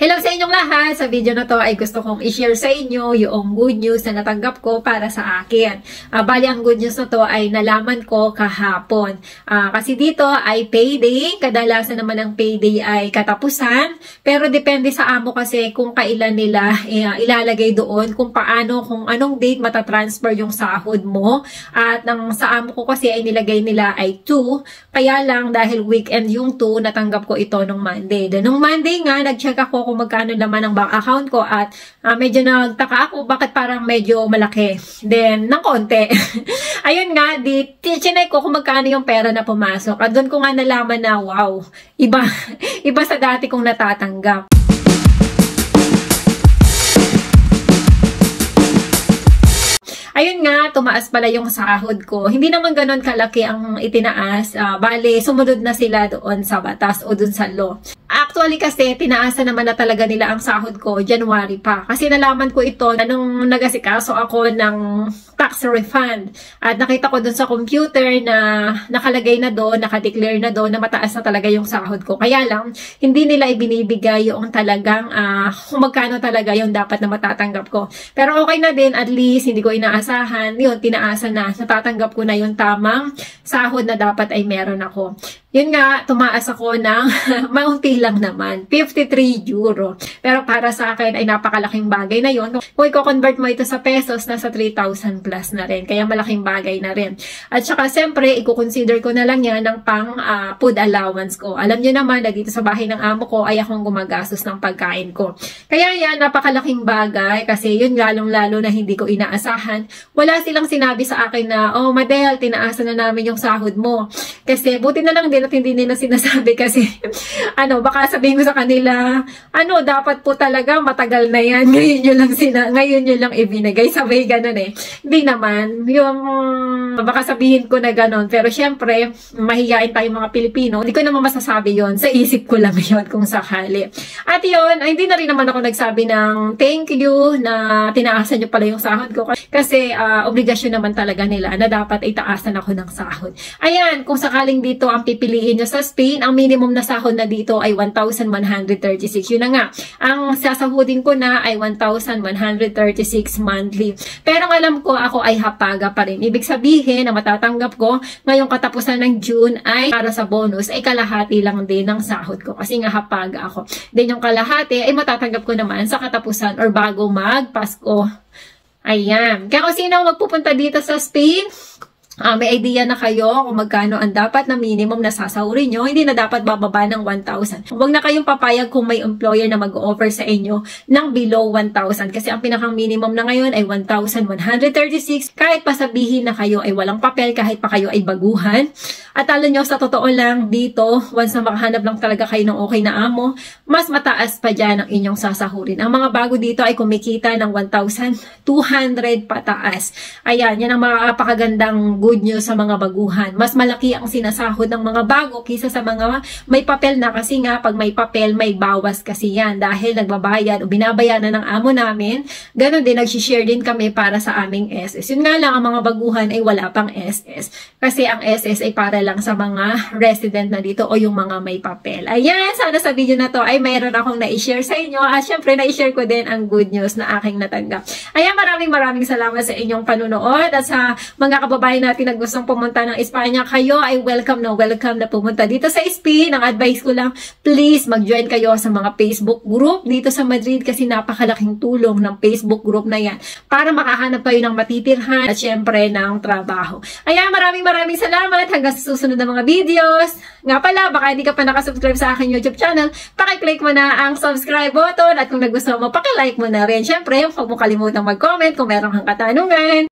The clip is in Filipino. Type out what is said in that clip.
Hello sa inyong lahat! Sa video na to ay gusto kong i-share sa inyo yung good news na natanggap ko para sa akin. Bali, ang good news na to ay nalaman ko kahapon. Kasi dito ay payday. Kadalasan naman ang payday ay katapusan. Pero depende sa amo kasi kung kailan nila ilalagay doon, kung paano, kung anong date matatransfer yung sahod mo. At sa amo ko kasi ay nilagay nila ay 2. Kaya lang dahil weekend yung 2, natanggap ko ito nung Monday. Then nung Monday nga, nag-check ako kung magkano laman ang bank account ko at medyo nagtaka ako bakit parang medyo malaki. Then, ng konti. Ayun nga, chinay ko kung magkano yung pera na pumasok. At doon ko nga nalaman na, wow, iba sa dati kong natatanggap. Ayun nga, tumaas pala yung sahod ko. Hindi naman ganun kalaki ang itinaas. Bale, sumunod na sila doon sa batas o doon sa law. Actually kasi, tinaasan naman na talaga nila ang sahod ko January pa. Kasi nalaman ko ito nung nagasikaso ako ng tax refund. At nakita ko doon sa computer na nakalagay na doon, nakadeclare na doon na mataas na talaga yung sahod ko. Kaya lang, hindi nila ibinibigay yung talagang kung magkano talaga yung dapat na matatanggap ko. Pero okay na din, at least hindi ko inaasahan. Yun, tinaasan na. Natatanggap ko na yung tamang sahod na dapat ay meron ako. Yun nga, tumaas ako ng maunti lang naman, 53 euro. Pero para sa akin ay napakalaking bagay na yun. Kung i-convert mo ito sa pesos, nasa 3,000 plus na rin. Kaya malaking bagay na rin. At saka siyempre, i-consider ko na lang yan ng pang food allowance ko. Alam nyo naman na dito sa bahay ng amo ko ay akong gumagastos ng pagkain ko. Kaya yan, napakalaking bagay kasi yun lalong-lalo na hindi ko inaasahan. Wala silang sinabi sa akin na, oh Madel, tinaasan na namin yung sahod mo. Kasi buti na lang din at hindi nila sinasabi kasi baka sabihin ko sa kanila, dapat po talaga matagal na yan. Ngayon nyo lang ibinigay. Sabay ganun eh. Hindi naman. Baka sabihin ko na ganun. Pero syempre, mahihain tayong mga Pilipino. Hindi ko naman masasabi yon. Sa isip ko lang yun kung sakali. At yun, hindi na rin naman ako nagsabi ng thank you na tinaasan nyo pala yung sahod ko. Kasi obligasyon naman talaga nila na dapat itaasan ako ng sahod. Ayan, kung sakaling dito ang pipiliin nyo sa Spain, ang minimum na sahod na dito ay 1,136. Yun na nga. Ang sasahudin ko na ay 1,136 monthly. Pero ang alam ko, ako ay hapaga pa rin. Ibig sabihin na matatanggap ko ngayong katapusan ng June ay para sa bonus ay kalahati lang din ng sahod ko. Kasi nga hapaga ako. Then yung kalahati ay matatanggap ko naman sa katapusan or bago mag-Pasko. Ayan. Kaya kung sino magpupunta dito sa Spain, may idea na kayo kung magkano ang dapat na minimum na sasahurin nyo. Hindi na dapat bababa ng 1,000. Huwag na kayong papayag kung may employer na mag-offer sa inyo ng below 1,000. Kasi ang pinakang minimum na ngayon ay 1,136. Kahit pa sabihin na kayo ay walang papel, kahit pa kayo ay baguhan. At alam nyo, sa totoo lang dito, once na makahanap lang talaga kayo ng okay na amo, mas mataas pa dyan ang inyong sasahurin. Ang mga bago dito ay kumikita ng 1,200 pataas. Ayan, yan ang makakapakagandang good news sa mga baguhan. Mas malaki ang sinasahod ng mga bago kaysa sa mga may papel na, kasi nga pag may papel may bawas kasi yan dahil nagbabayad o binabayaran ng amo namin. Ganon din, nag-share din kami para sa aming SS. Yun nga lang, ang mga baguhan ay wala pang SS. Kasi ang SS ay para lang sa mga resident na dito o yung mga may papel. Ayan, sana sa video na to ay mayroon akong na-share sa inyo at syempre na-share ko din ang good news na aking natanggap. Ayan, maraming salamat sa inyong panunood at sa mga kababayan natin na gustong pumunta ng Espanya, kayo ay welcome na pumunta dito sa Spain. Ang advice ko lang, please mag-join kayo sa mga Facebook group dito sa Madrid kasi napakalaking tulong ng Facebook group na yan para makahanap kayo ng matitirhan at syempre ng trabaho. Ayan, maraming salamat hanggang sa susunod na mga videos. Nga pala, baka hindi ka pa nakasubscribe sa aking YouTube channel, pakiclick mo na ang subscribe button at kung nagustuhan mo, pakilike mo na rin. Syempre, huwag mo kalimutang mag-comment kung meron kang katanungan.